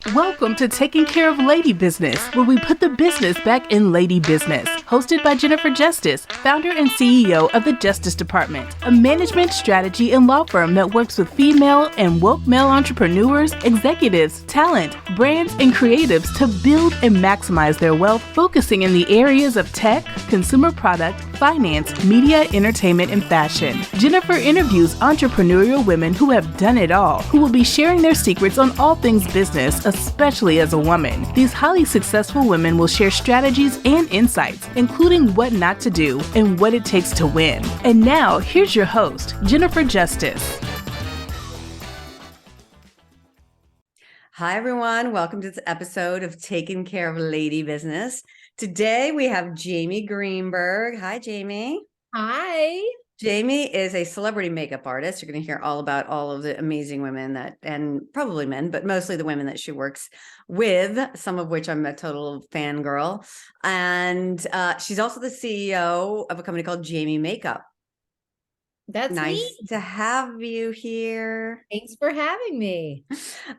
Welcome to Taking Care of Lady Business, where we put the business back in lady business. Hosted by Jennifer Justice, founder and CEO of the Justice Department, a management strategy and law firm that works with female and woke male entrepreneurs, executives, talent, brands, and creatives to build and maximize their wealth, focusing in the areas of tech, consumer product, finance, media, entertainment, and fashion. Jennifer interviews entrepreneurial women who have done it all, who will be sharing their secrets on all things business, especially as a woman. These highly successful women will share strategies and insights, including what not to do and what it takes to win. And now, here's your host, Jennifer Justice. Hi, everyone. Welcome to this episode of Taking Care of Lady Business. Today, we have Jamie Greenberg. Hi, Jamie. Hi. Jamie is a celebrity makeup artist. You're going to hear all about all of the amazing women and probably men, but mostly the women that she works with, some of which I'm a total fangirl. And she's also the CEO of a company called Jamie Makeup. That's nice me. to have you here. Thanks for having me.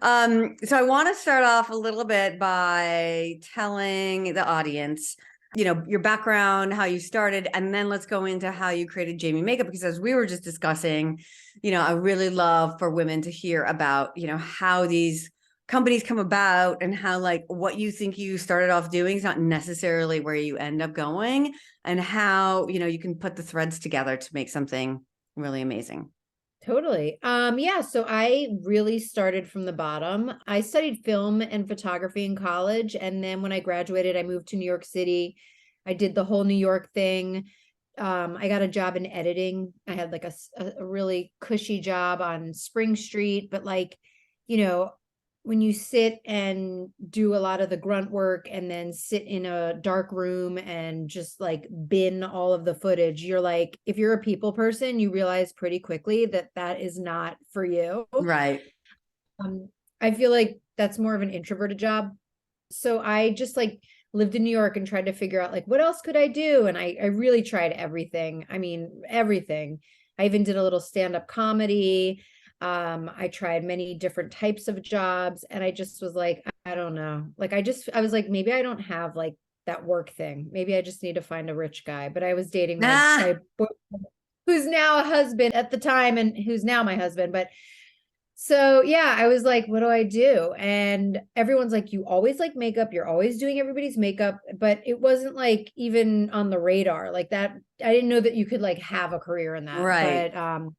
So I want to start off a little bit by telling the audience, your background, how you started, and then let's go into how you created Jamie Makeup, because as we were just discussing, I really love for women to hear about, how these companies come about and how what you think you started off doing is not necessarily where you end up going, and how, you can put the threads together to make something really amazing. Totally. So I really started from the bottom. I studied film and photography in college. And then when I graduated, I moved to New York City. I did the whole New York thing. I got a job in editing. I had a really cushy job on Spring Street, but when you sit and do a lot of the grunt work and then sit in a dark room and just bin all of the footage, you're like, if you're a people person, you realize pretty quickly that that is not for you. Right. I feel like that's more of an introverted job. So I just lived in New York and tried to figure out what else could I do? And I really tried everything. I mean, everything. I even did a little stand-up comedy. I tried many different types of jobs, and I just was like, I don't know. I was like, maybe I don't have that work thing. Maybe I just need to find a rich guy. But I was dating my boyfriend, who's now a husband at the time, and who's now my husband. But so, yeah, I was like, what do I do? And everyone's like, you always like makeup. You're always doing everybody's makeup. But it wasn't even on the radar that. I didn't know that you could have a career in that. Right. But,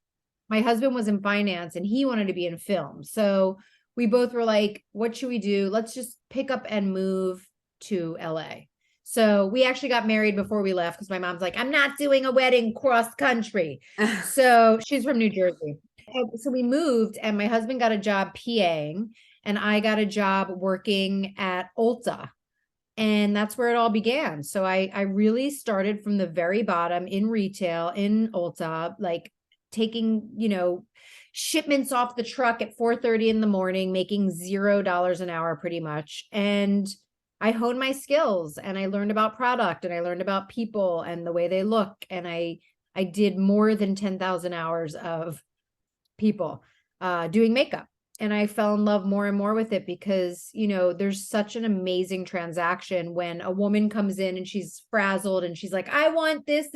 my husband was in finance and he wanted to be in film. So we both were like, what should we do? Let's just pick up and move to LA. So we actually got married before we left because my mom's like, I'm not doing a wedding cross country. So she's from New Jersey. So we moved and my husband got a job PAing and I got a job working at Ulta. And that's where it all began. So I really started from the very bottom in retail in Ulta, taking, shipments off the truck at 4:30 in the morning, making $0 an hour pretty much. And I honed my skills and I learned about product and I learned about people and the way they look. And I did more than 10,000 hours of people doing makeup. And I fell in love more and more with it because, there's such an amazing transaction when a woman comes in and she's frazzled and she's like, I want this,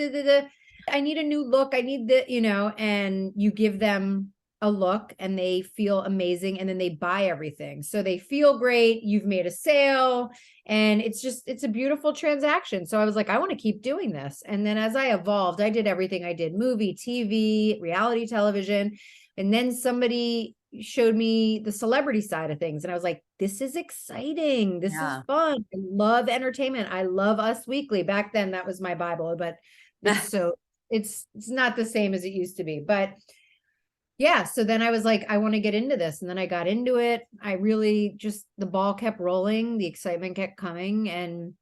I need a new look. I need the, and you give them a look and they feel amazing and then they buy everything. So they feel great. You've made a sale and it's a beautiful transaction. So I was like, I want to keep doing this. And then as I evolved, I did everything I did, movie, TV, reality television. And then somebody showed me the celebrity side of things. And I was like, this is exciting. This is fun. I love entertainment. I love Us Weekly. Back then that was my Bible, but it's not the same as it used to be, but yeah. So then I was like, I want to get into this. And then I got into it. I really the ball kept rolling. The excitement kept coming. And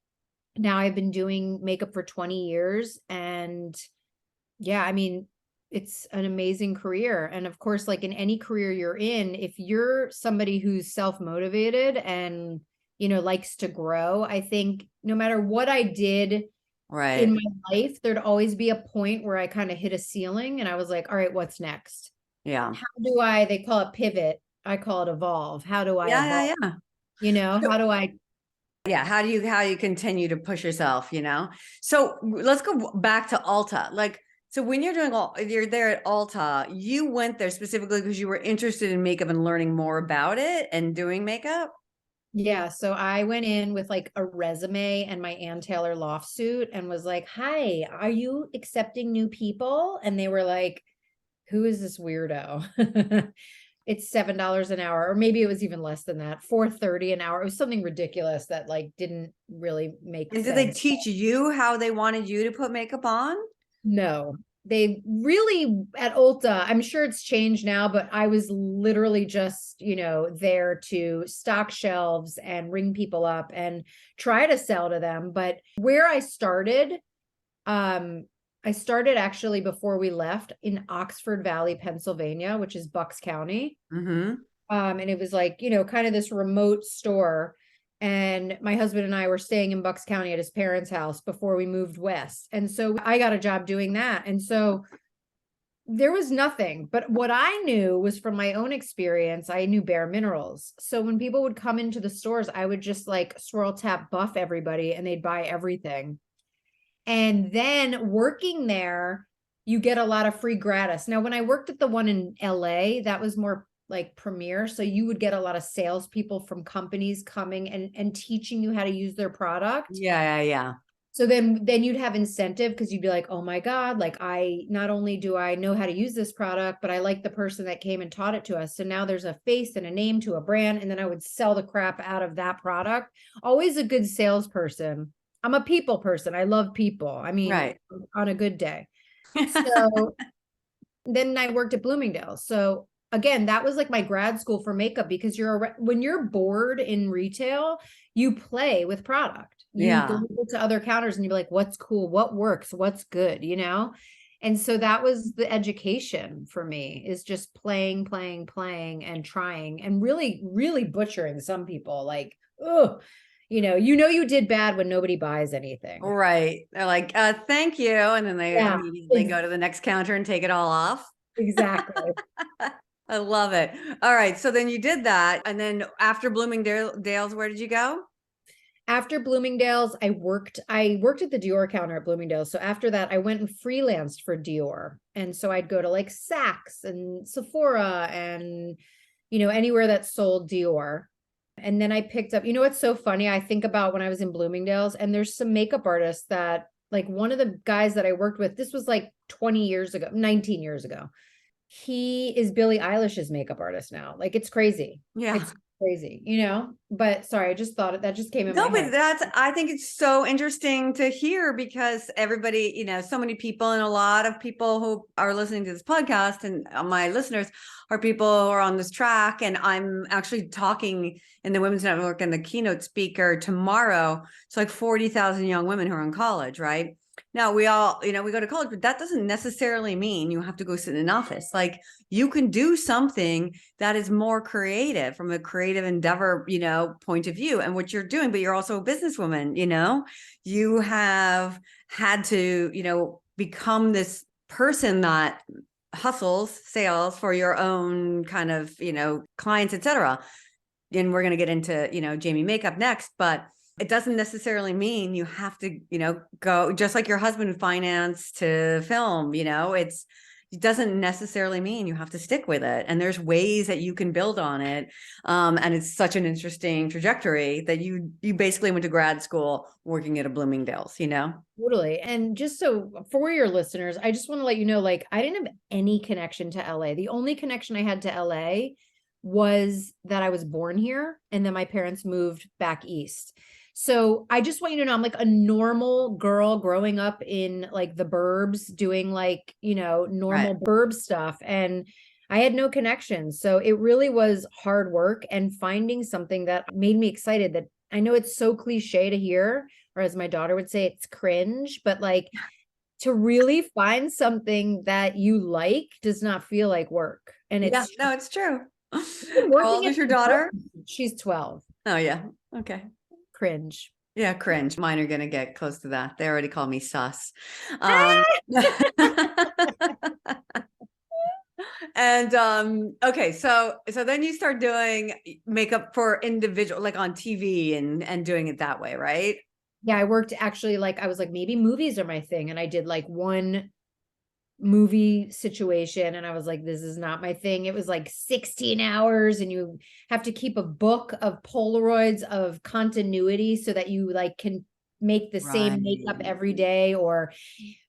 now I've been doing makeup for 20 years. And yeah, I mean, it's an amazing career. And of course, in any career you're in, if you're somebody who's self-motivated and, likes to grow, I think no matter what I did in my life, there'd always be a point where I kind of hit a ceiling and I was like, all right, what's next? Yeah. How do they call it pivot. I call it evolve. How do I evolve? Yeah. How do I Yeah. How do you continue to push yourself, So let's go back to Ulta. So when you're there at Ulta, you went there specifically because you were interested in makeup and learning more about it and doing makeup? Yeah, so I went in with like a resume and my Ann Taylor loft suit and was like, "Hi, are you accepting new people?" And they were like, "Who is this weirdo?" It's $7 an hour, or maybe it was even less than that, 4.30 an hour. It was something ridiculous that like didn't really make And did they sense. teach you how they wanted you to put makeup on? No, they really at Ulta, I'm sure it's changed now, but I was literally just, there to stock shelves and ring people up and try to sell to them. But where I started actually before we left in Oxford Valley, Pennsylvania, which is Bucks County. Mm-hmm. And it was like, kind of this remote store. And my husband and I were staying in Bucks County at his parents' house before we moved west. And so I got a job doing that. And so there was nothing, but what I knew was from my own experience, I knew bare minerals. So when people would come into the stores, I would just like swirl tap buff everybody and they'd buy everything. And then working there, you get a lot of free gratis. Now, when I worked at the one in LA, that was more like premier. So you would get a lot of salespeople from companies coming and teaching you how to use their product. Yeah. So then you'd have incentive because you'd be like, oh my God, like I not only do I know how to use this product, but I like the person that came and taught it to us. So now there's a face and a name to a brand. And then I would sell the crap out of that product. Always a good salesperson. I'm a people person. I love people. I mean, Right. on a good day. So then I worked at Bloomingdale's. So again, that was like my grad school for makeup because when you're bored in retail, you play with product. You go to other counters and you're like, what's cool? What works? What's good? And so that was the education for me, is just playing and trying and really, really butchering some people like, oh, you did bad when nobody buys anything. Right. They're like, thank you. And then they immediately go to the next counter and take it all off. Exactly. I love it. All right. So then you did that. And then after Bloomingdale's, where did you go? After Bloomingdale's, I worked at the Dior counter at Bloomingdale's. So after that, I went and freelanced for Dior. And so I'd go to like Saks and Sephora and, anywhere that sold Dior. And then I picked up, what's so funny? I think about when I was in Bloomingdale's and there's some makeup artists that like one of the guys that I worked with, this was like 19 years ago. He is Billie Eilish's makeup artist now. Like it's crazy. Yeah. It's crazy, but sorry, I just thought that just came in my head. But I think it's so interesting to hear because everybody, so many people and a lot of people who are listening to this podcast and my listeners are people who are on this track. And I'm actually talking in the Women's Network and the keynote speaker tomorrow. So like 40,000 young women who are in college, right? Now we all, we go to college, but that doesn't necessarily mean you have to go sit in an office. Like you can do something that is more creative from a creative endeavor, point of view and what you're doing, but you're also a businesswoman, you have had to, become this person that hustles sales for your own kind of, clients, etc. And we're going to get into, Jamie makeup next, but it doesn't necessarily mean you have to, go just like your husband finance to film, it doesn't necessarily mean you have to stick with it. And there's ways that you can build on it. And it's such an interesting trajectory that you basically went to grad school working at a Bloomingdale's, Totally. And just so for your listeners, I just want to let you know, like, I didn't have any connection to LA. The only connection I had to LA was that I was born here and then my parents moved back east. So I just want you to know I'm like a normal girl growing up in like the burbs doing like, normal burb stuff. And I had no connection. So it really was hard work and finding something that made me excited. That I know it's so cliche to hear, or as my daughter would say, it's cringe, but like to really find something that you like does not feel like work. And it's it's true. How old is your daughter? She's 12. Oh yeah. Okay. Cringe. Yeah, cringe. Mine are going to get close to that. They already call me sus. And okay, so then you start doing makeup for individual, like on TV and doing it that way, right? Yeah, I worked actually like I was like, maybe movies are my thing. And I did like one movie situation and I was like, this is not my thing. It was like 16 hours and you have to keep a book of Polaroids of continuity so that you like can make the same makeup Right. every day, or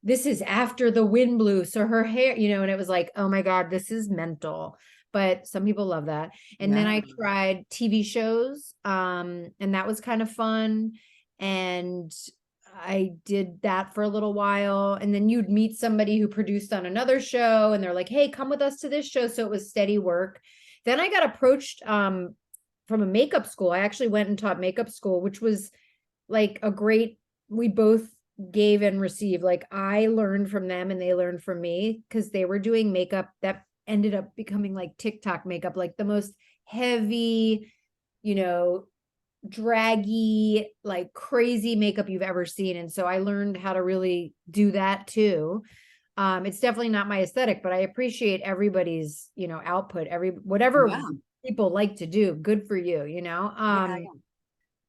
this is after the wind blew so her hair, and it was like, oh my God, this is mental. But some people love that. And then Yeah. I tried TV shows, and that was kind of fun. And I did that for a little while. And then you'd meet somebody who produced on another show and they're like, hey, come with us to this show. So it was steady work. Then I got approached from a makeup school. I actually went and taught makeup school, which was like we both gave and received. Like I learned from them and they learned from me because they were doing makeup that ended up becoming like TikTok makeup, like the most heavy, draggy, like crazy makeup you've ever seen. And so I learned how to really do that too. It's definitely not my aesthetic, but I appreciate everybody's, output, whatever Yeah. people like to do. Good for you, Yeah.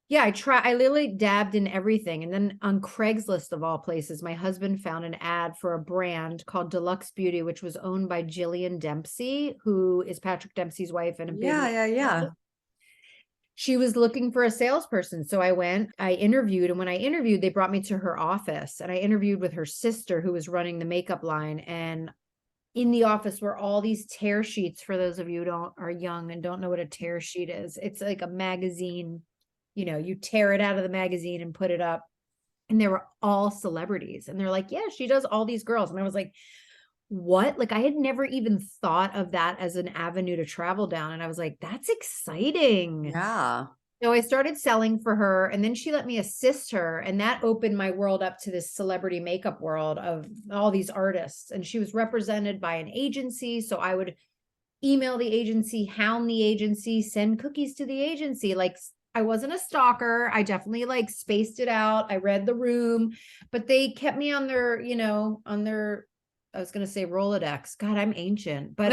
Yeah, I literally dabbed in everything. And then on Craigslist of all places, my husband found an ad for a brand called Deluxe Beauty, which was owned by Jillian Dempsey, who is Patrick Dempsey's wife and a big Yeah. she was looking for a salesperson. So I interviewed, and when I interviewed, they brought me to her office and I interviewed with her sister who was running the makeup line. And in the office were all these tear sheets. For those of you who are young and don't know what a tear sheet is, it's like a magazine, you tear it out of the magazine and put it up. And they were all celebrities. And they're like, yeah, she does all these girls. And I was like, what? Like I had never even thought of that as an avenue to travel down. And I was like, that's exciting. Yeah. So I started selling for her and then she let me assist her. And that opened my world up to this celebrity makeup world of all these artists. And she was represented by an agency. So I would email the agency, hound the agency, send cookies to the agency. Like I wasn't a stalker. I definitely like spaced it out. I read the room, but they kept me on their, I was going to say Rolodex. God, I'm ancient, but,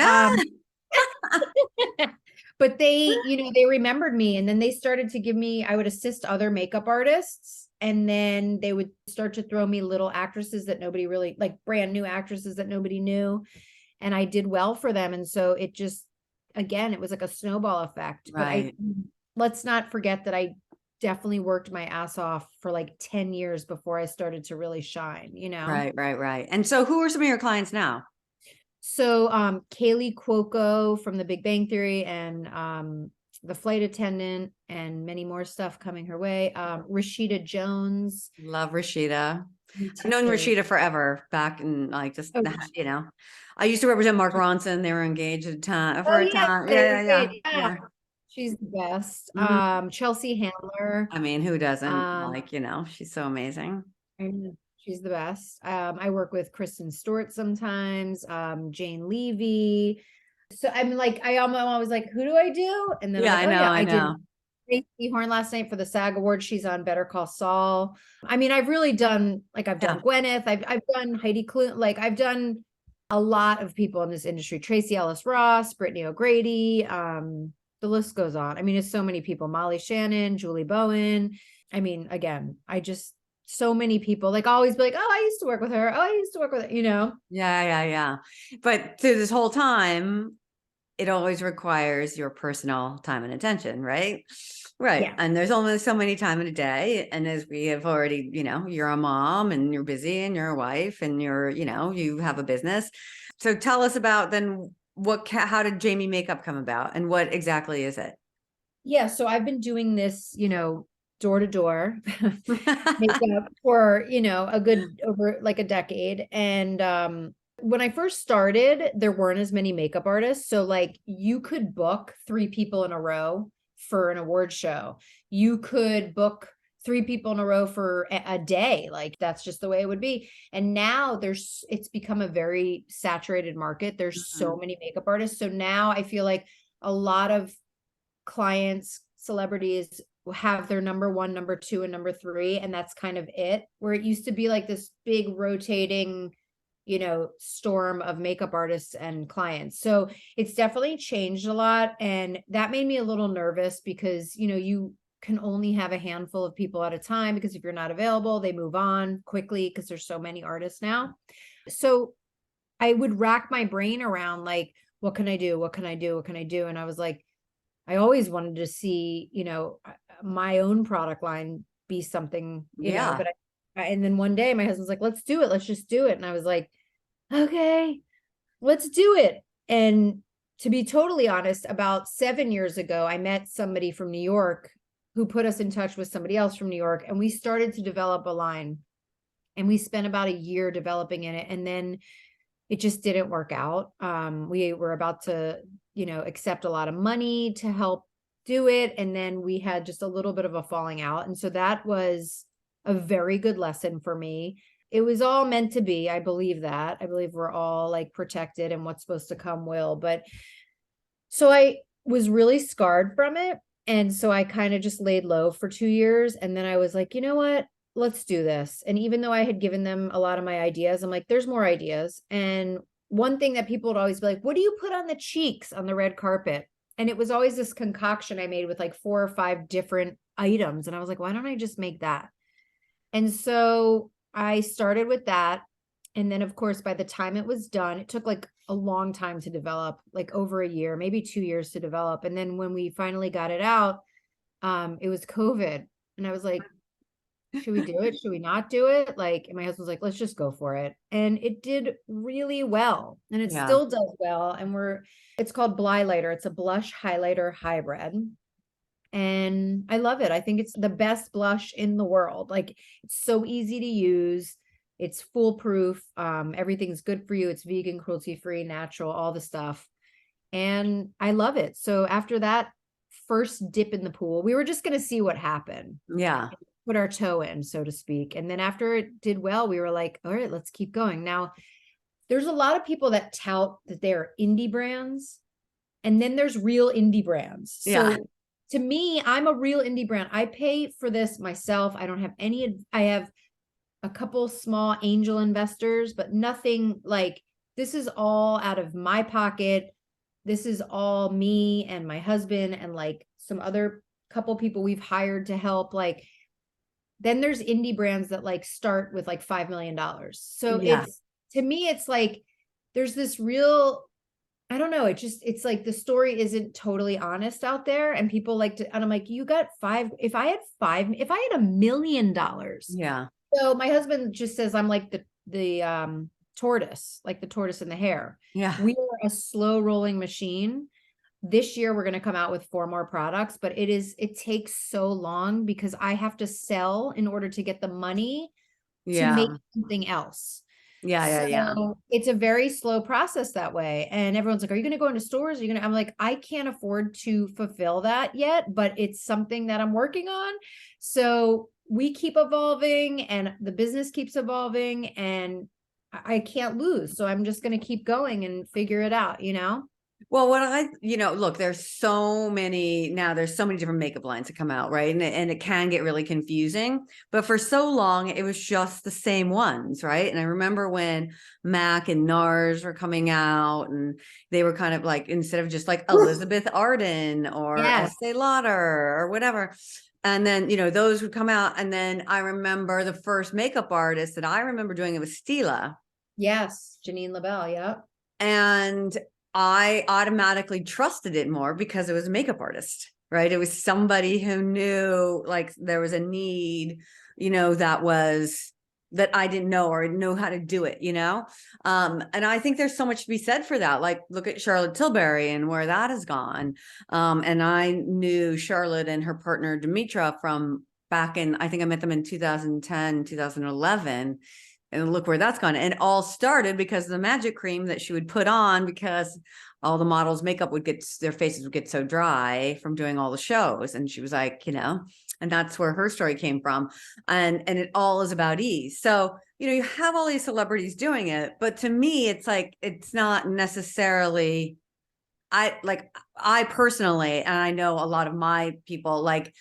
but they, they remembered me and then they started to give me, I would assist other makeup artists. And then they would start to throw me little actresses that nobody really, like brand new actresses that nobody knew. And I did well for them. And so it just, again, it was like a snowball effect. Right. But let's not forget that I definitely worked my ass off for like 10 years before I started to really shine, Right. And so who are some of your clients now? So Kaley Cuoco from The Big Bang Theory and The Flight Attendant and many more stuff coming her way. Rashida Jones. Love Rashida. I've known Rashida forever, back in like just I used to represent Mark Ronson. They were engaged at a time for a time. Yeah. She's the best. Mhm. Chelsea Handler. I mean, who doesn't? She's so amazing. She's the best. I work with Kristen Stewart sometimes, Jane Levy. So I'm like, I'm always like, who do I do? And then I know. Did Tracy Horn last night for the SAG Award. She's on Better Call Saul. I mean, I've really done, I've done Gwyneth, I've done Heidi Klum, I've done a lot of people in this industry. Tracy Ellis Ross, Brittany O'Grady, the list goes on. I mean, it's so many people. Molly Shannon, Julie Bowen. I mean, again, so many people always be like, oh, I used to work with her. Oh, I used to work with her, Yeah. But through this whole time, it always requires your personal time and attention, right? Right. Yeah. And there's only so many time in a day. And as we have already, you're a mom and you're busy and you're a wife and you have a business. So tell us about then how did Jamie Makeup come about and what exactly is it? Yeah. So I've been doing this, door to door makeup for, over like a decade. And, when I first started, there weren't as many makeup artists. So you could book 3 people in a row for an award show. You could book 3 people in a row for a day. That's just the way it would be. And now it's become a very saturated market. There's so many makeup artists. So now I feel like a lot of clients, celebrities have their number 1, number 2, and number 3. And that's kind of it, where it used to be like this big rotating storm of makeup artists and clients. So it's definitely changed a lot. And that made me a little nervous because, you can only have a handful of people at a time, because if you're not available, they move on quickly because there's so many artists now. So I would rack my brain around like, what can I do? What can I do? What can I do? And I was like, I always wanted to see, my own product line be something, but and then one day my husband's like, let's do it. Let's just do it. And I was like, okay, let's do it. And to be totally honest, about 7 years ago, I met somebody from New York who put us in touch with somebody else from New York. And we started to develop a line, and we spent about a year developing in it. And then it just didn't work out. We were about to, accept a lot of money to help do it. And then we had just a little bit of a falling out. And so that was a very good lesson for me. It was all meant to be. I believe that. I believe we're all like protected, and what's supposed to come will. But so I was really scarred from it. And so I kind of just laid low for 2 years. And then I was like, you know what? Let's do this. And even though I had given them a lot of my ideas, I'm like, there's more ideas. And one thing that people would always be like, what do you put on the cheeks on the red carpet? And it was always this concoction I made with like 4 or 5 different items. And I was like, why don't I just make that? And so I started with that. And then, of course, by the time it was done, it took like a long time to develop, like over a year, maybe 2 years to develop. And then when we finally got it out, it was COVID. And I was like, should we do it? Should we not do it? Like, and my husband was like, let's just go for it. And it did really well. And it still does well. And it's called Blighlighter. It's a blush highlighter hybrid. And I love it. I think it's the best blush in the world. Like, it's so easy to use. It's foolproof. Everything's good for you. It's vegan, cruelty-free, natural, all the stuff. And I love it. So after that first dip in the pool, we were just going to see what happened. Yeah. Put our toe in, so to speak. And then after it did well, we were like, all right, let's keep going. Now, there's a lot of people that tout that they're indie brands, and then there's real indie brands. So to me, I'm a real indie brand. I pay for this myself. I have a couple small angel investors, but nothing like, this is all out of my pocket. This is all me and my husband and like some other couple people we've hired to help. Like, then there's indie brands that like start with like $5 million. So it's, to me, it's like, there's this real, I don't know. It's like the story isn't totally honest out there, and people like to, and I'm like, you got if I had $1 million. Yeah. So my husband just says, I'm like the tortoise, like the tortoise in the hare. Yeah. We are a slow rolling machine. This year, we're going to come out with 4 more products, but it takes so long because I have to sell in order to get the money to make something else. So it's a very slow process that way. And everyone's like, are you going to go into stores? I'm like, I can't afford to fulfill that yet, but it's something that I'm working on. So we keep evolving and the business keeps evolving, and I can't lose. So I'm just going to keep going and figure it out, Well, look, there's so many different makeup lines that come out, right? And it can get really confusing, but for so long, it was just the same ones, right? And I remember when MAC and NARS were coming out, and they were kind of like, instead of just like Elizabeth Arden or Estee Lauder or whatever. And then, those would come out. And then I remember the first makeup artist that I remember doing it was Stila. Yes. Janine LaBelle. Yep. And I automatically trusted it more because it was a makeup artist, right? It was somebody who knew like there was a need, that I didn't know or know how to do it, and I think there's so much to be said for that. Like, look at Charlotte Tilbury and where that has gone. And I knew Charlotte and her partner, Demetra, from back in, I think I met them in 2010, 2011. And look where that's gone. And it all started because of the magic cream that she would put on, because all the models' makeup their faces would get so dry from doing all the shows. And she was like, and that's where her story came from. And it all is about ease. So, you have all these celebrities doing it, but to me, it's like, it's not necessarily, I personally, and I know a lot of my people, like,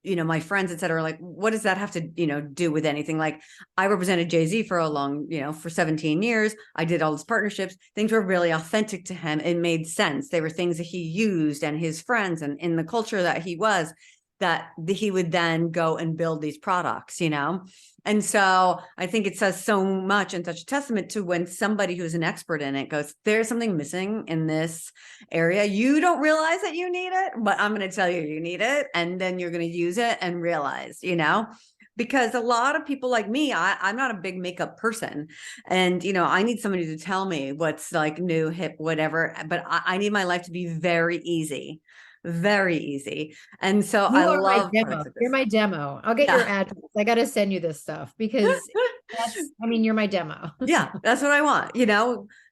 my friends, et cetera, like, what does that have to, do with anything? Like, I represented Jay-Z for a long, for 17 years. I did all these partnerships. Things were really authentic to him. It made sense. They were things that he used and his friends and in the culture that he was, that he would then go and build these products, And so I think it says so much and such a testament to when somebody who's an expert in it goes, there's something missing in this area. You don't realize that you need it, but I'm going to tell you, you need it. And then you're going to use it and realize, because a lot of people like me, I'm not a big makeup person. And, I need somebody to tell me what's like new, hip, whatever, but I need my life to be very easy. Very easy. And so You I are my love demo. You're my demo. I'll get your address. I got to send you this stuff because you're my demo. Yeah, that's what I want,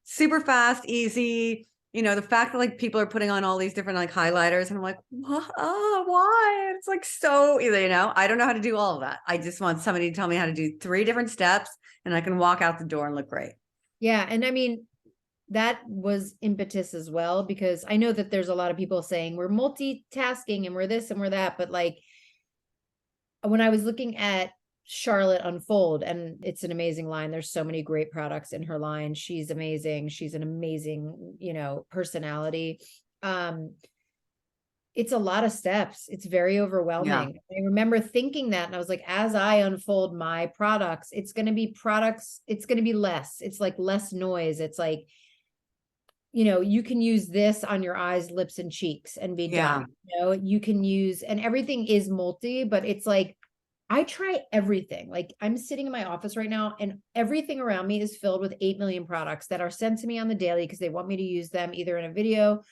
super fast, easy. The fact that like people are putting on all these different like highlighters and I'm like, what? Oh, why? It's like so easy, I don't know how to do all of that. I just want somebody to tell me how to do 3 different steps and I can walk out the door and look great. Yeah. And that was impetus as well, because I know that there's a lot of people saying we're multitasking and we're this and we're that. But like when I was looking at Charlotte Unfold, and it's an amazing line. There's so many great products in her line. She's amazing. She's an amazing, personality. It's a lot of steps. It's very overwhelming. Yeah. I remember thinking that, and I was like, as I unfold my products, it's going to be less. It's like less noise. It's like, you can use this on your eyes, lips, and cheeks and be done. You can use, and everything is multi, but it's like, I try everything. Like I'm sitting in my office right now and everything around me is filled with 8 million products that are sent to me on the daily because they want me to use them either in a video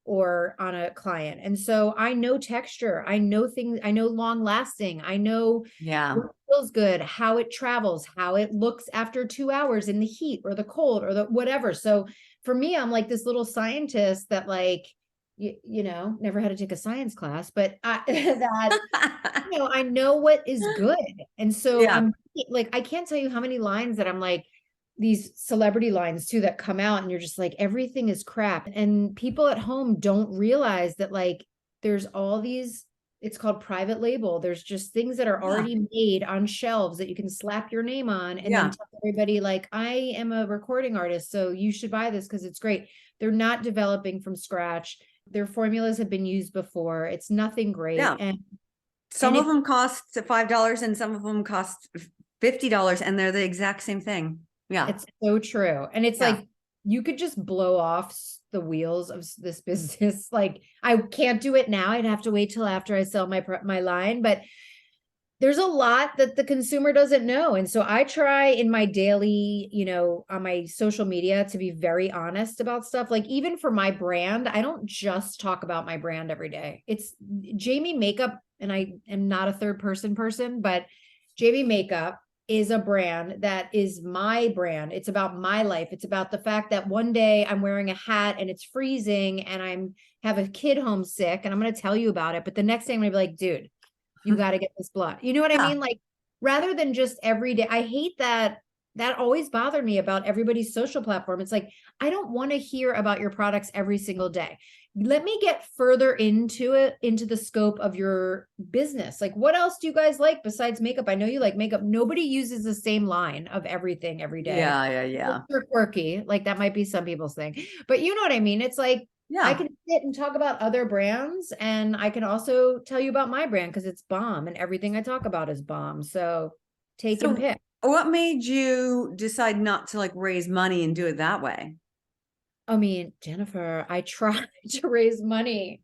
or on a client. And so I know texture, I know things, I know long lasting, I know what feels good, how it travels, how it looks after 2 hours in the heat or the cold or the whatever. So for me, I'm like this little scientist that like, never had to take a science class, but I know what is good. And so I'm like, I can't tell you how many lines that I'm like, these celebrity lines too, that come out and you're just like, everything is crap. And people at home don't realize that like, there's all these, it's called private label. There's just things that are already made on shelves that you can slap your name on and then tell everybody like, I am a recording artist, so you should buy this because it's great. They're not developing from scratch. Their formulas have been used before. It's nothing great. Yeah. And some of them cost $5 and some of them cost $50 and they're the exact same thing. Yeah. It's so true. And it's like, you could just blow off the wheels of this business. Like I can't do it now. I'd have to wait till after I sell my line, but there's a lot that the consumer doesn't know. And so I try in my daily, on my social media to be very honest about stuff. Like even for my brand, I don't just talk about my brand every day. It's Jamie Makeup. And I am not a third person, but Jamie Makeup is a brand that is my brand. It's about my life. It's about the fact that one day I'm wearing a hat and it's freezing and have a kid homesick and I'm going to tell you about it. But the next day I'm going to be like, dude, you got to get this blood. You know what I mean? Like rather than just every day, I hate that. That always bothered me about everybody's social platform. It's like, I don't want to hear about your products every single day. Let me get further into the scope of your business. Like, what else do you guys like besides makeup? I know you like makeup. Nobody uses the same line of everything every day. Yeah. You're quirky. Like that might be some people's thing, but you know what I mean? It's like, I can sit and talk about other brands and I can also tell you about my brand because it's bomb and everything I talk about is bomb. So take and pick. What made you decide not to like raise money and do it that way? I mean, Jennifer, I tried to raise money.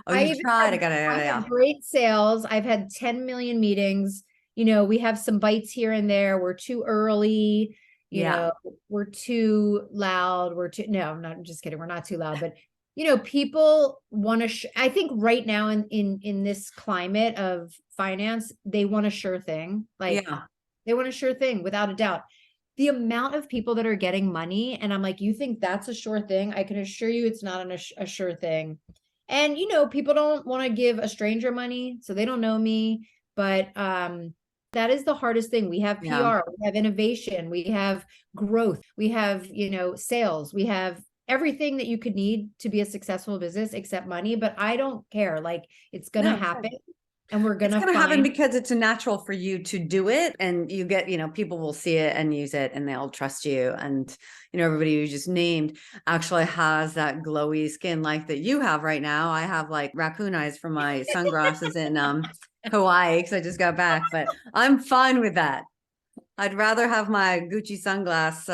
You tried. I have great sales. I've had 10 million meetings. We have some bites here and there. We're too early. We're too loud. No, I'm not, I'm just kidding. We're not too loud, but people want to, I think right now in this climate of finance, they want a sure thing. They want a sure thing without a doubt. The amount of people that are getting money and I'm like, you think that's a sure thing? I can assure you it's not a sure thing. And, people don't want to give a stranger money, so they don't know me, but, that is the hardest thing. We have PR, we have innovation, we have growth, we have, sales, we have everything that you could need to be a successful business except money, but I don't care. Like it's going to happen. and we're It's gonna going to happen find because it's natural for you to do it, and you get, people will see it and use it, and they'll trust you. And, everybody you just named actually has that glowy skin like that you have right now. I have like raccoon eyes from my sunglasses in Hawaii because I just got back, but I'm fine with that. I'd rather have my Gucci sunglass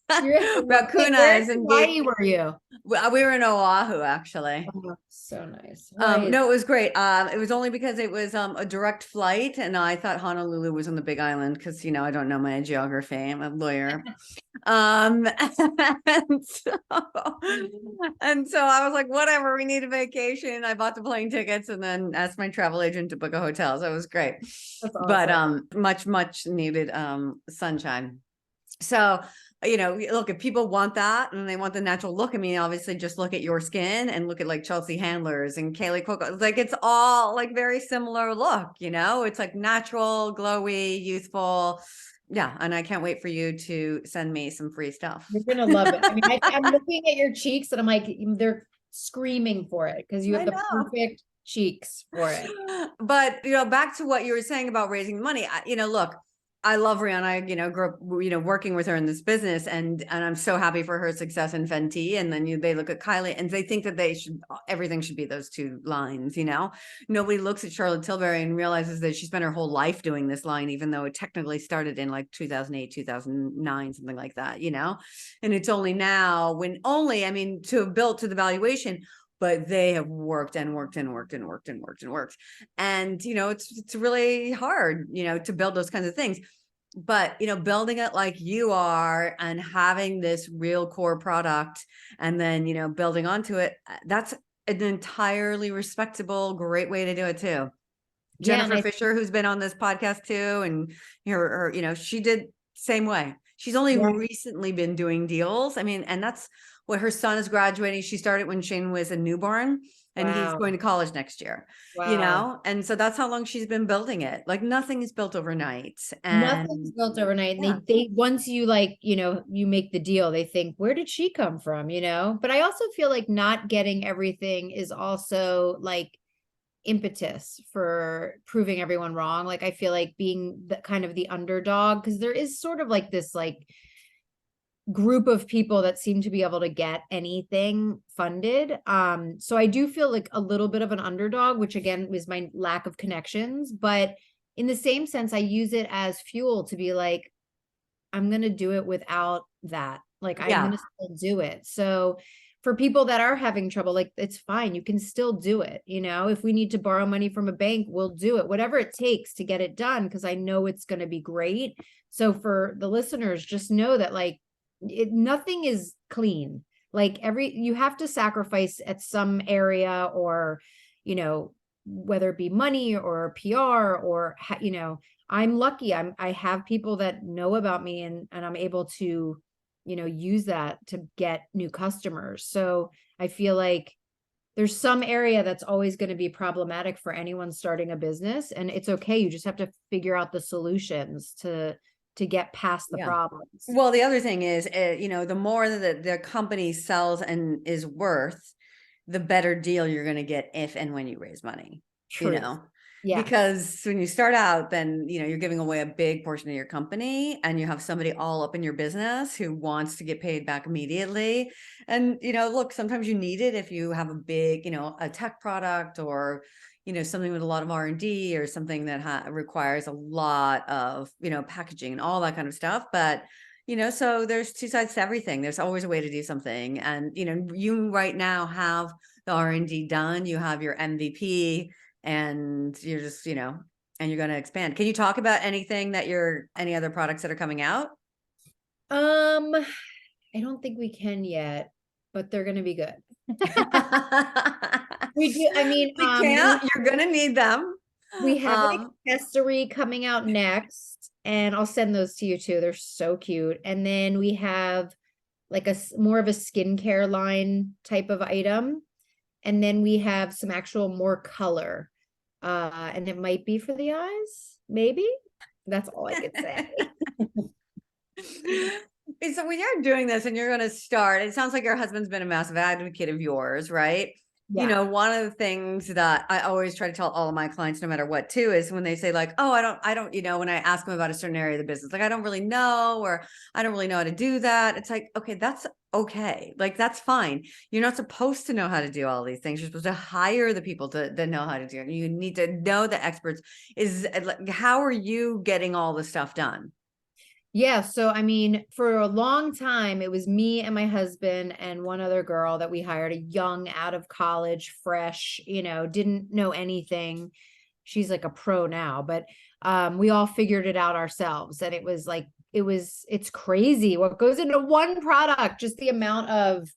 raccoon where in eyes and Hawaii were you? we were in Oahu, actually. Oh, so nice. No, it was great. It was only because it was a direct flight, and I thought Honolulu was on the Big Island because I don't know my geography. I'm a lawyer. and so I was like, whatever, we need a vacation. I bought the plane tickets and then asked my travel agent to book a hotel. So it was great. That's awesome. But much needed sunshine. So look, if people want that and they want the natural look, I mean, obviously just look at your skin and look at like Chelsea Handlers and Kaley Cuoco. Like, it's all like very similar look, it's like natural, glowy, youthful. Yeah. And I can't wait for you to send me some free stuff. You're going to love it. I mean, I'm looking at your cheeks and I'm like, they're screaming for it because you have the perfect cheeks for it. But, back to what you were saying about raising money, look, I love Rihanna. I, grew up, working with her in this business, and I'm so happy for her success in Fenty. And then they look at Kylie and they think that everything should be those two lines. Nobody looks at Charlotte Tilbury and realizes that she spent her whole life doing this line, even though it technically started in like 2008, 2009, something like that, and it's only now to have built to the valuation. But they have worked and worked and worked and worked and worked and worked. And, it's really hard, to build those kinds of things. But, building it like you are and having this real core product and then, building onto it, that's an entirely respectable, great way to do it too. Jennifer Fisher, who's been on this podcast too, and her she did same way. She's only recently been doing deals. I mean, and that's what her son is graduating. She started when Shane was a newborn, and he's going to college next year. And so that's how long she's been building it. Like, nothing is built overnight. And nothing's built overnight. And they once you you make the deal, they think, where did she come from? But I also feel like not getting everything is also like impetus for proving everyone wrong. Like, I feel like being the kind of the underdog, because there is sort of like this like group of people that seem to be able to get anything funded. So I do feel like a little bit of an underdog, which again is my lack of connections. But in the same sense, I use it as fuel to be like, I'm going to do it without that. Like, I'm going to still do it. So for people that are having trouble, like, it's fine. You can still do it. If we need to borrow money from a bank, we'll do it, whatever it takes to get it done. Because I know it's going to be great. So for the listeners, just know that like, nothing is clean. Like, you have to sacrifice at some area, or, whether it be money or PR or, I'm lucky. I have people that know about me and I'm able to, use that to get new customers. So I feel like there's some area that's always going to be problematic for anyone starting a business, and it's okay. You just have to figure out the solutions to get past the problems. Well, the other thing is, the more that the company sells and is worth, the better deal you're going to get if and when you raise money. True. Because when you start out, then, you're giving away a big portion of your company, and you have somebody all up in your business who wants to get paid back immediately. And, look, sometimes you need it if you have a big, a tech product, or, something with a lot of R&D, or something that requires a lot of, packaging and all that kind of stuff. But, so there's two sides to everything. There's always a way to do something. And, you right now have the R&D done, you have your MVP, and you're just, and you're going to expand. Can you talk about any other products that are coming out? I don't think we can yet, but they're going to be good. We do. I mean, you're going to need them. We have an accessory coming out next, and I'll send those to you too. They're so cute. And then we have like more of a skincare line type of item. And then we have some actual more color. And it might be for the eyes, maybe. That's all I can say. So when you're doing this and you're going to start, it sounds like your husband's been a massive advocate of yours, right? one of the things that I always try to tell all of my clients, no matter what, too, is when they say like, oh, I don't, when I ask them about a certain area of the business, like, I don't really know, or I don't really know how to do that. It's like, okay, that's okay. Like, that's fine. You're not supposed to know how to do all these things. You're supposed to hire the people that know how to do it. You need to know the experts. How are you getting all the stuff done? Yeah. So, I mean, for a long time, it was me and my husband and one other girl that we hired, a young, out of college, fresh, didn't know anything. She's like a pro now, but we all figured it out ourselves. And it was like, it's crazy what goes into one product, just the amount of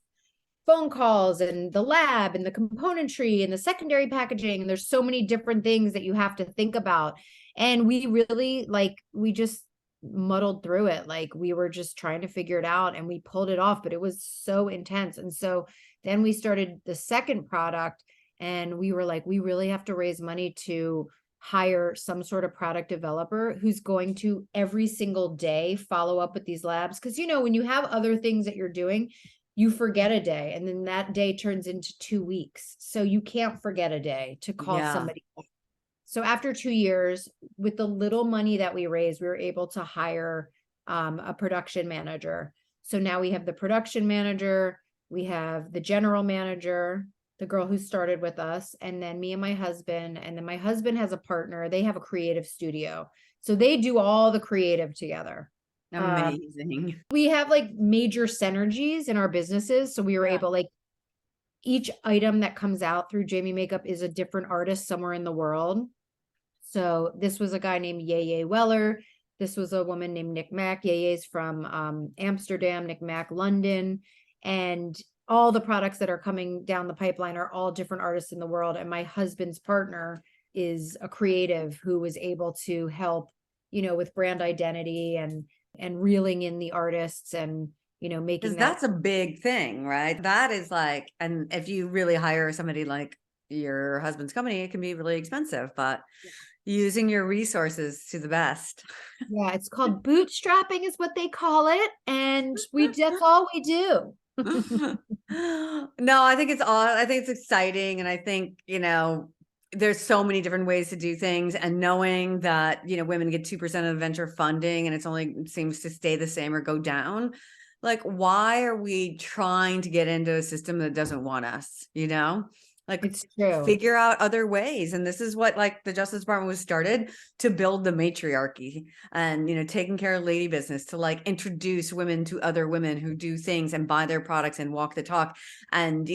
phone calls and the lab and the componentry and the secondary packaging. And there's so many different things that you have to think about. And we really we just muddled through it. Like, we were just trying to figure it out, and we pulled it off, but it was so intense. And so then we started the second product, and we were like, we really have to raise money to hire some sort of product developer who's going to every single day follow up with these labs. Because, when you have other things that you're doing, you forget a day, and then that day turns into 2 weeks. So you can't forget a day to call somebody. So after 2 years, with the little money that we raised, we were able to hire a production manager. So now we have the production manager, we have the general manager, the girl who started with us, and then me and my husband. And then my husband has a partner. They have a creative studio. So they do all the creative together. Amazing. We have major synergies in our businesses. So we were able, each item that comes out through Jamie Makeup is a different artist somewhere in the world. So this was a guy named Yeye Weller. This was a woman named Nick Mack. Yeye's from Amsterdam, Nick Mack, London. And all the products that are coming down the pipeline are all different artists in the world. And my husband's partner is a creative who was able to help, with brand identity and reeling in the artists and, making that's a big thing, right? That is and if you really hire somebody like your husband's company, it can be really expensive, but using your resources to the best. Yeah, it's called bootstrapping is what they call it. And that's all we do. No, I think it's exciting. And I think, there's so many different ways to do things, and knowing that, women get 2% of the venture funding and it seems to stay the same or go down. Like, why are we trying to get into a system that doesn't want us, It's true. Figure out other ways. And this is what the Justice Department was started to build the matriarchy and, taking care of lady business, to introduce women to other women who do things and buy their products and walk the talk and,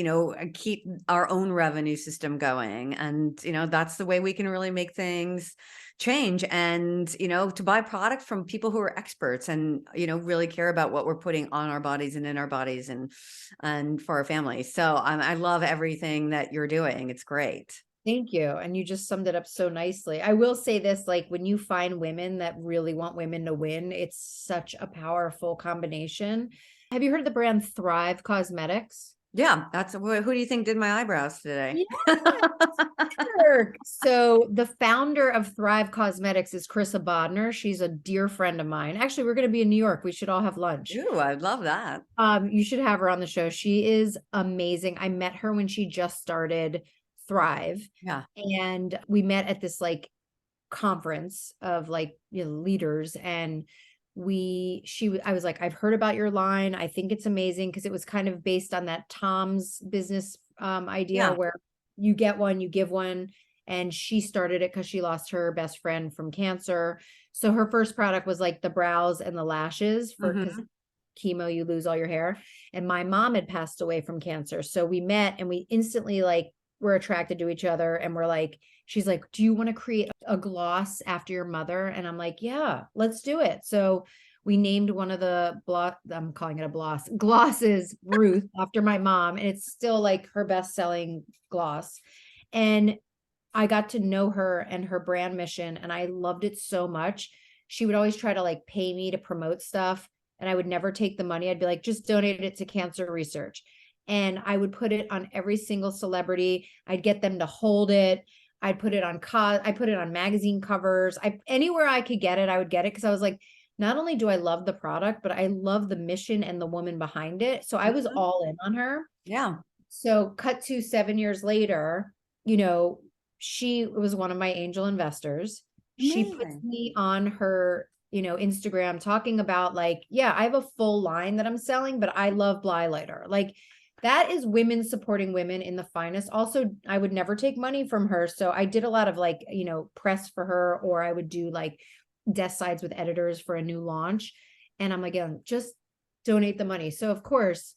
keep our own revenue system going. And, that's the way we can really make things change, and to buy product from people who are experts and really care about what we're putting on our bodies and in our bodies and for our families. So I love everything that you're doing. It's great. Thank you. And you just summed it up so nicely. I will say this, when you find women that really want women to win, it's such a powerful combination. Have you heard of the brand Thrive Cosmetics? Yeah, who do you think did my eyebrows today? Yeah, so the founder of Thrive Cosmetics is Krista Bodner. She's a dear friend of mine. Actually, we're going to be in New York. We should all have lunch. Ooh, I'd love that. You should have her on the show. She is amazing. I met her when she just started Thrive. Yeah. And we met at this conference of leaders, and I was like, I've heard about your line. I think it's amazing, because it was kind of based on that Tom's business idea where you get one, you give one. And she started it because she lost her best friend from cancer. So her first product was the brows and the lashes because chemo, you lose all your hair. And my mom had passed away from cancer. So we met and we instantly were attracted to each other. And we're she's like, do you want to create a gloss after your mother? And I'm like, yeah, let's do it. So we named one of the I'm calling it a Bloss glosses, Ruth, after my mom. And it's still her best-selling gloss. And I got to know her and her brand mission, and I loved it so much. She would always try to pay me to promote stuff, and I would never take the money. I'd be like, just donate it to cancer research. And I would put it on every single celebrity. I'd get them to hold it. I'd put it on I put it on magazine covers. Anywhere I could get it, I would get it, because I was like, not only do I love the product, but I love the mission and the woman behind it. So I was all in on her. Yeah. So cut to 7 years later, you know, she was one of my angel investors. She puts Amazing. me on her, you know, Instagram talking about like, yeah, I have a full line that I'm selling, but I love Blighlighter. Like that is women supporting women in the finest. Also, I would never take money from her. So I did a lot of like, you know, press for her, or I would do like desk sides with editors for a new launch. And I'm like, just donate the money. So of course,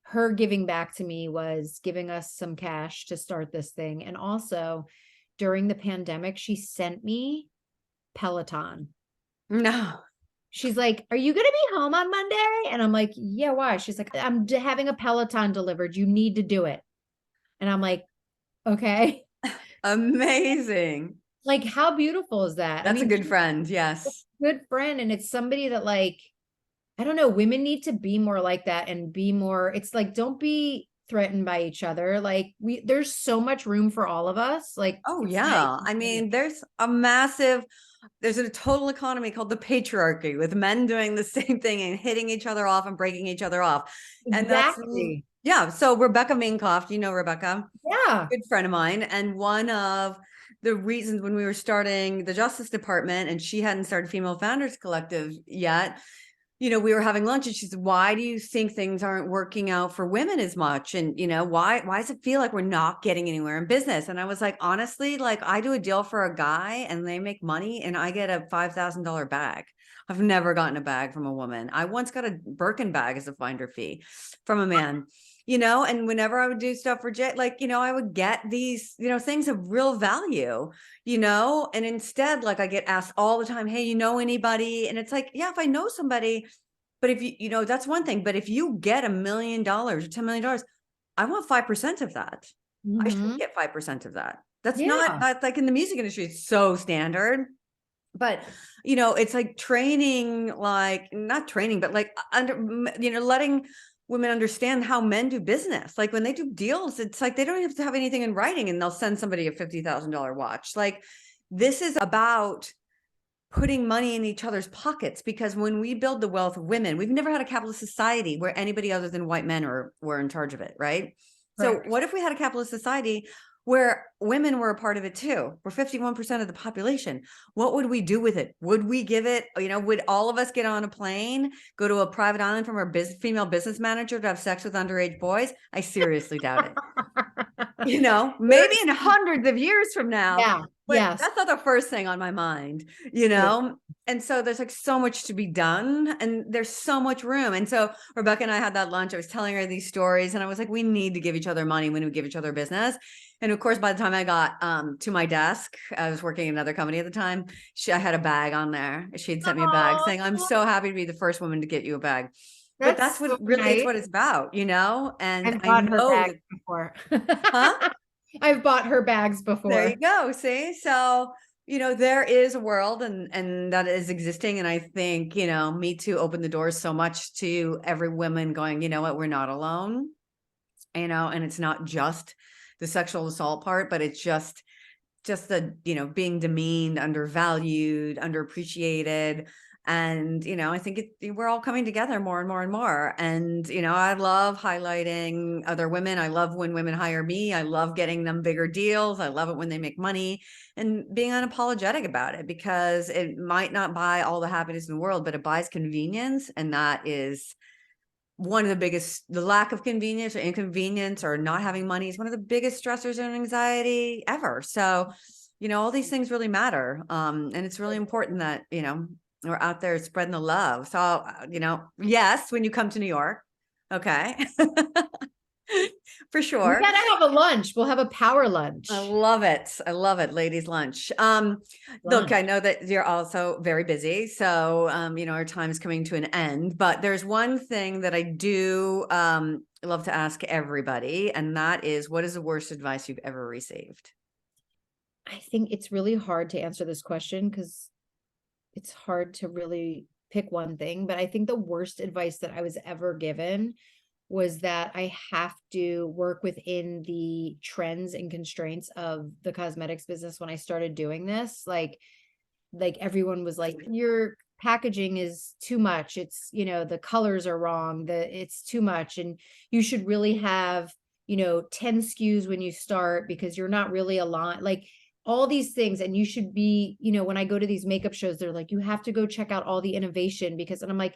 her giving back to me was giving us some cash to start this thing. And also during the pandemic, she sent me Peloton. No. She's like, "Are you going to be home on Monday?" And I'm like, "Yeah, why?" She's like, "I'm having a Peloton delivered. You need to do it." And I'm like, "Okay." Amazing. Like, how beautiful is that? I That's a mean, good she's friend. a Yes. good friend. And it's somebody that like, I don't know, women need to be more like that and be more, it's like, don't be threatened by each other. Like there's so much room for all of us. Like, Oh, it's nice. yeah. I mean, there's a total economy called the patriarchy with men doing the same thing and hitting each other off and breaking each other off. And Exactly. yeah. So Rebecca Minkoff, you know, Rebecca, Yeah. good friend of mine. And one of the reasons when we were starting the Justice Department and she hadn't started Female Founders Collective yet, you know, we were having lunch and she said, why do you think things aren't working out for women as much? And, you know, why does it feel like we're not getting anywhere in business? And I was like, honestly, like I do a deal for a guy and they make money and I get a $5,000 bag. I've never gotten a bag from a woman. I once got a Birkin bag as a finder fee from a man, you know, and whenever I would do stuff for Jay, like, you know, I would get these, you know, things of real value, you know, and instead, like I get asked all the time, hey, you know anybody? And it's like, yeah, if I know somebody, but if you know, that's one thing. But if you get $1 million or $10 million, I want 5% of that. I should get 5% of that. That's not Yeah. like in the music industry, it's so standard. But, you know, it's like training, like not training, but like you know, letting women understand how men do business. Like when they do deals, it's like they don't have to have anything in writing and they'll send somebody a $50,000 watch. Like this is about putting money in each other's pockets, because when we build the wealth of women, we've never had a capitalist society where anybody other than white men were in charge of it, right? So Correct. what if we had a capitalist society where women were a part of it too? We're 51% of the population. What would we do with it? Would we give it, you know, would all of us get on a plane, go to a private island from our female business manager to have sex with underage boys? I seriously doubt it. You know, maybe in hundreds of years from now, Yeah. but Yes. that's not the first thing on my mind, you know? And so there's like so much to be done and there's so much room. And so Rebecca and I had that lunch. I was telling her these stories and I was like, we need to give each other money when we give each other business. And of course, by the time I got to my desk, I was working in another company at the time. I had a bag on there. She'd sent me a bag saying, I'm so happy to be the first woman to get you a bag. But that's what so really, it's nice. what it's about, you know? And I've I bought her know bags that, before. huh? I've bought her bags There you before. go. See, so, you know, there is a world and that is existing. And I think, you know, Me Too opened the doors so much to every woman going, you know what, we're not alone, you know, and it's not just the sexual assault part, but it's just the, you know, being demeaned, undervalued, underappreciated. And, you know, I think we're all coming together more and more and more. And, you know, I love highlighting other women. I love when women hire me. I love getting them bigger deals. I love it when they make money and being unapologetic about it, because it might not buy all the happiness in the world, but it buys convenience. And that is one of the biggest, the lack of convenience or inconvenience or not having money is one of the biggest stressors and anxiety ever. So, you know, all these things really matter. And it's really important that, you know, we're out there spreading the love. So, you know, yes, when you come to New York, okay. For We sure. gotta have a lunch. We'll have a power lunch. I love it. I love it. Ladies lunch. Look, I know that you're also very busy. So, you know, our time is coming to an end, but there's one thing that I do, love to ask everybody. And that is, what is the worst advice you've ever received? I think it's really hard to answer this question because it's hard to really pick one thing, but I think the worst advice that I was ever given was that I have to work within the trends and constraints of the cosmetics business. When I started doing this, like everyone was like, your packaging is too much. It's, you know, the colors are wrong, it's too much. And you should really have 10 SKUs when you start because you're not really aligned, like all these things. And you should be, when I go to these makeup shows, they're like, you have to go check out all the innovation and I'm like,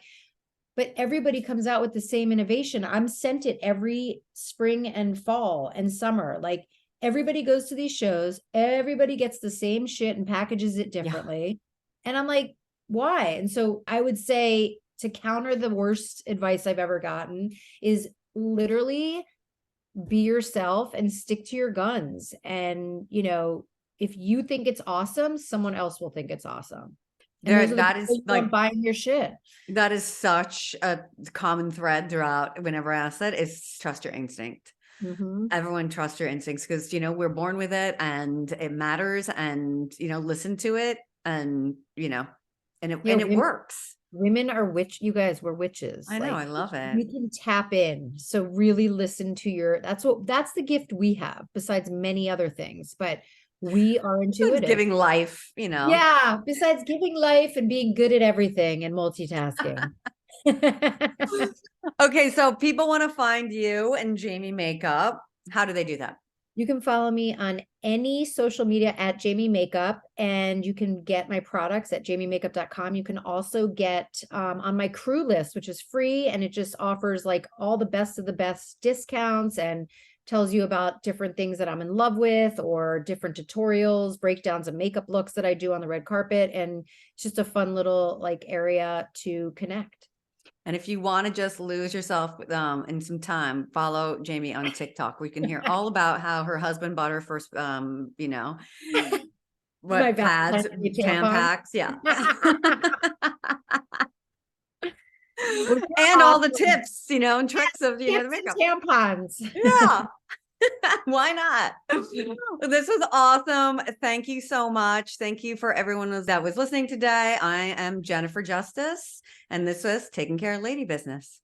but everybody comes out with the same innovation. I'm sent it every spring and fall and summer. Like everybody goes to these shows, everybody gets the same shit and packages it differently. Yeah. And I'm like, why? And so I would say, to counter the worst advice I've ever gotten, is literally be yourself and stick to your guns. And, if you think it's awesome, someone else will think it's awesome. That is like buying your shit. That is such a common thread throughout. Whenever I ask that, is trust your instinct. Mm-hmm. Everyone trust your instincts because, we're born with it and it matters, and, listen to it and, and it works. Women are you guys were witches. I know. I love it. You can tap in. So really listen to that's the gift we have, besides many other things, but we are intuitive. Giving life, Yeah. Besides giving life and being good at everything and multitasking. Okay. So people want to find you and Jamie Makeup. How do they do that? You can follow me on any social media at Jamie Makeup, and you can get my products at jamiemakeup.com. You can also get on my crew list, which is free, and it just offers like all the best of the best discounts and tells you about different things that I'm in love with, or different tutorials, breakdowns of makeup looks that I do on the red carpet. And it's just a fun little like area to connect. And if you want to just lose yourself in some time, follow Jamie on TikTok. We can hear all about how her husband bought her first, what pads, Tampax. Yeah. And all the tips, and tricks of, the makeup. Tampons. Yeah. Why not? This was awesome. Thank you so much. Thank you for everyone that was listening today. I am Jennifer Justice, and this was Taking Care of Lady Business.